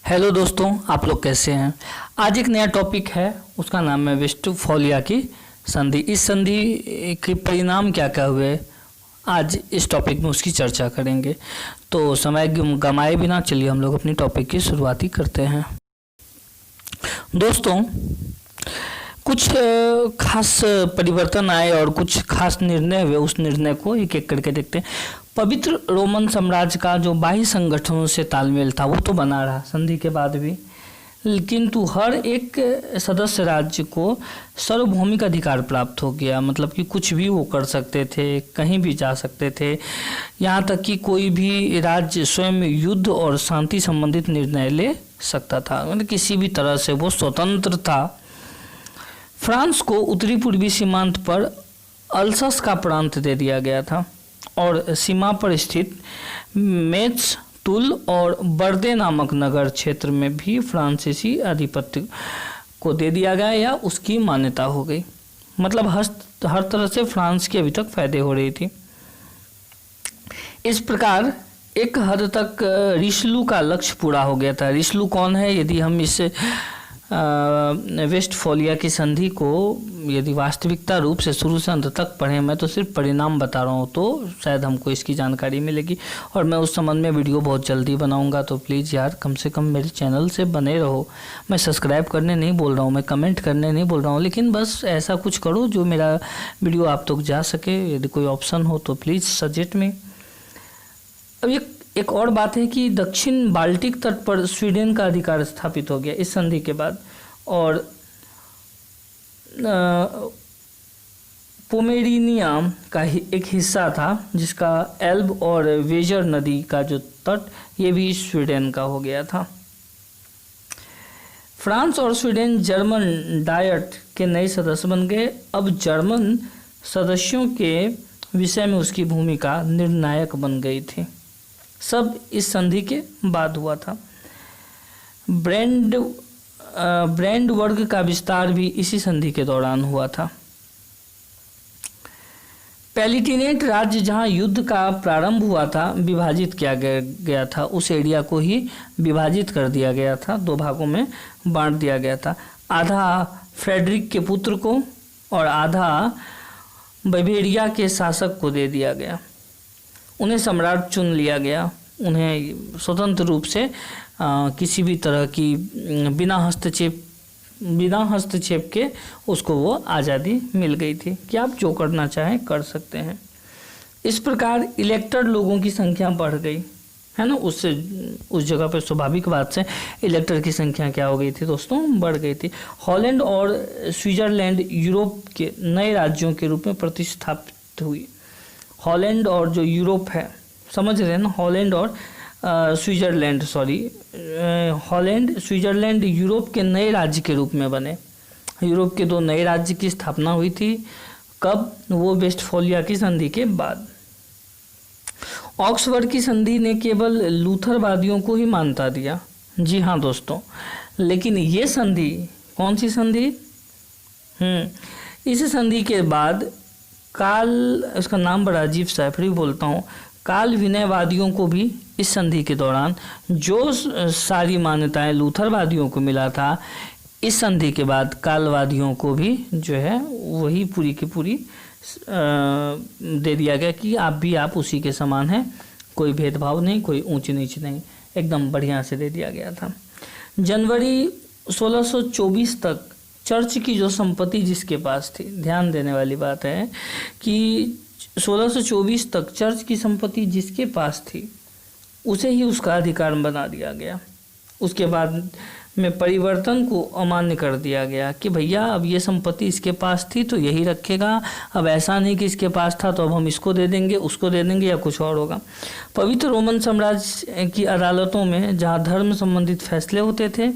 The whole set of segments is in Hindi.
हेलो दोस्तों, आप लोग कैसे हैं। आज एक नया टॉपिक है, उसका नाम है वेस्टफालिया की संधि। इस संधि के परिणाम क्या क्या हुए, आज इस टॉपिक में उसकी चर्चा करेंगे। तो समय गमाए बिना चलिए हम लोग अपनी टॉपिक की शुरुआती करते हैं। दोस्तों, कुछ खास परिवर्तन आए और कुछ खास निर्णय हुए, उस निर्णय को एक एक करके देखते हैं। पवित्र रोमन साम्राज्य का जो बाह्य संगठनों से तालमेल था वो तो बना रहा संधि के बाद भी, किंतु हर एक सदस्य राज्य को सार्वभौमिक अधिकार प्राप्त हो गया। मतलब कि कुछ भी वो कर सकते थे, कहीं भी जा सकते थे, यहाँ तक कि कोई भी राज्य स्वयं युद्ध और शांति संबंधित निर्णय ले सकता था। मतलब किसी भी तरह से वो स्वतंत्र था। फ्रांस को उत्तरी पूर्वी सीमांत पर अल्सस का प्रांत दे दिया गया था और सीमा पर स्थित मेट्स, टूल और बर्दे नामक नगर क्षेत्र में भी फ्रांसीसी आधिपत्य को दे दिया गया या उसकी मान्यता हो गई। मतलब हर तरह से फ्रांस के अभी तक फायदे हो रही थी। इस प्रकार एक हद तक रिशलू का लक्ष्य पूरा हो गया था। रिशलू कौन है? यदि हम इस वेस्टफालिया की संधि को यदि वास्तविकता रूप से शुरू से अंत तक पढ़ें, मैं तो सिर्फ परिणाम बता रहा हूँ, तो शायद हमको इसकी जानकारी मिलेगी। और मैं उस संबंध में वीडियो बहुत जल्दी बनाऊंगा, तो प्लीज़ यार कम से कम मेरे चैनल से बने रहो। मैं सब्सक्राइब करने नहीं बोल रहा हूँ, मैं कमेंट करने नहीं बोल रहा हूँ, लेकिन बस ऐसा कुछ करो जो मेरा वीडियो आप तक जा सके। यदि कोई ऑप्शन हो तो प्लीज़ सजेस्ट में। अब एक और बात है कि दक्षिण बाल्टिक तट पर स्वीडन का अधिकार स्थापित हो गया इस संधि के बाद, और पोमेरेनिया का एक हिस्सा था जिसका एल्ब और वेजर नदी का जो तट, ये भी स्वीडन का हो गया था। फ्रांस और स्वीडन जर्मन डायट के नए सदस्य बन गए। अब जर्मन सदस्यों के विषय में उसकी भूमिका निर्णायक बन गई थी। सब इस संधि के बाद हुआ था। ब्रैंड वर्ग का विस्तार भी इसी संधि के दौरान हुआ था। पैलिटिनेट राज्य जहां युद्ध का प्रारंभ हुआ था, विभाजित किया गया था। उस एरिया को ही विभाजित कर दिया गया था, दो भागों में बांट दिया गया था। आधा फ्रेडरिक के पुत्र को और आधा बावेरिया के शासक को दे दिया गया। उन्हें सम्राट चुन लिया गया। उन्हें स्वतंत्र रूप से किसी भी तरह की बिना हस्तक्षेप के उसको वो आज़ादी मिल गई थी कि आप जो करना चाहें कर सकते हैं। इस प्रकार इलेक्टेड लोगों की संख्या बढ़ गई, है ना। उस जगह पर स्वाभाविक बात से इलेक्टर की संख्या क्या हो गई थी दोस्तों? बढ़ गई थी। हॉलैंड और स्विट्जरलैंड यूरोप के नए राज्यों के रूप में प्रतिष्ठापित हुई। हॉलैंड और जो यूरोप है, समझ रहे हैं ना, हॉलैंड और हॉलैंड स्विट्जरलैंड यूरोप के नए राज्य के रूप में बने। यूरोप के दो नए राज्य की स्थापना हुई थी। कब? वो वेस्टफालिया की संधि के बाद। ऑक्सफोर्ड की संधि ने केवल लूथरवादियों को ही मान्यता दिया। जी हाँ दोस्तों, लेकिन ये संधि कौन सी संधि? इस संधि के बाद इसका नाम बड़ा अजीब सा है, फिर भी बोलता हूँ, काल विनयवादियों को भी इस संधि के दौरान जो सारी मान्यताएं लूथरवादियों को मिला था, इस संधि के बाद कालवादियों को भी जो है वही पूरी की पूरी दे दिया गया कि आप उसी के समान हैं, कोई भेदभाव नहीं, कोई ऊंच नीच नहीं, एकदम बढ़िया से दे दिया गया था। जनवरी 1624 तक चर्च की जो संपत्ति जिसके पास थी, ध्यान देने वाली बात है कि 1624 तक चर्च की संपत्ति जिसके पास थी उसे ही उसका अधिकार बना दिया गया। उसके बाद में परिवर्तन को अमान्य कर दिया गया कि भैया अब ये संपत्ति इसके पास थी तो यही रखेगा। अब ऐसा नहीं कि इसके पास था तो अब हम इसको दे देंगे, उसको दे देंगे या कुछ और होगा। पवित्र रोमन साम्राज्य की अदालतों में जहाँ धर्म संबंधित फैसले होते थे,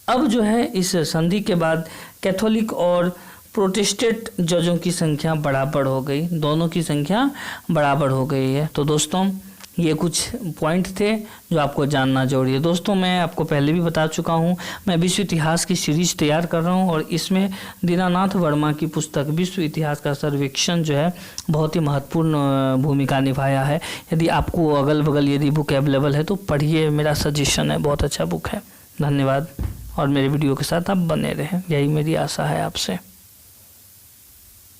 अब जो है इस संधि के बाद कैथोलिक और प्रोटेस्टेंट जजों की संख्या बराबर हो गई। दोनों की संख्या बराबर हो गई है। तो दोस्तों, ये कुछ पॉइंट थे जो आपको जानना जरूरी है। दोस्तों, मैं आपको पहले भी बता चुका हूँ, मैं विश्व इतिहास की सीरीज तैयार कर रहा हूँ और इसमें दीनानाथ वर्मा की पुस्तक विश्व इतिहास का सर्वेक्षण जो है बहुत ही महत्वपूर्ण भूमिका निभाया है। यदि आपको अगल बगल यदि बुक अवेलेबल है तो पढ़िए, मेरा सजेशन है, बहुत अच्छा बुक है। धन्यवाद और मेरे वीडियो के साथ आप बने रहें, यही मेरी आशा है आपसे।